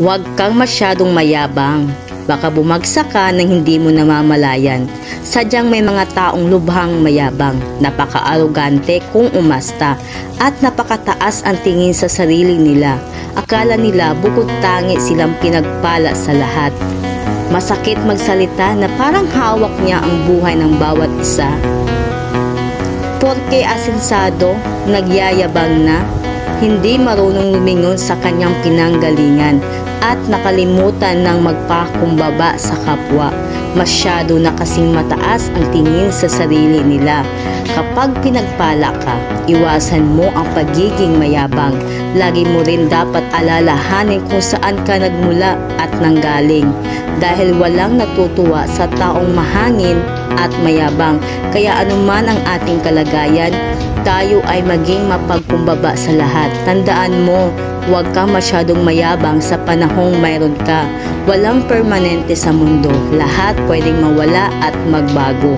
Huwag kang masyadong mayabang. Baka bumagsak ka nang hindi mo namamalayan. Sadyang may mga taong lubhang mayabang, napaka-arogante kung umasta, at napakataas ang tingin sa sarili nila. Akala nila bukod tangi silang pinagpala sa lahat. Masakit magsalita na parang hawak niya ang buhay ng bawat isa. Porke asensado, nagyayabang na, hindi marunong lumingon sa kanyang pinanggalingan at nakalimutan ng magpakumbaba sa kapwa. Masyado na kasing mataas ang tingin sa sarili nila. Kapag pinagpala ka, iwasan mo ang pagiging mayabang. Lagi mo rin dapat alalahanin kung saan ka nagmula at nanggaling. Dahil walang natutuwa sa taong mahangin at mayabang. Kaya anuman ang ating kalagayan, tayo ay maging mapagkumbaba sa lahat. Tandaan mo, huwag kang masyadong mayabang sa panahong mayroon ka. Walang permanente sa mundo. Lahat pwedeng mawala at magbago.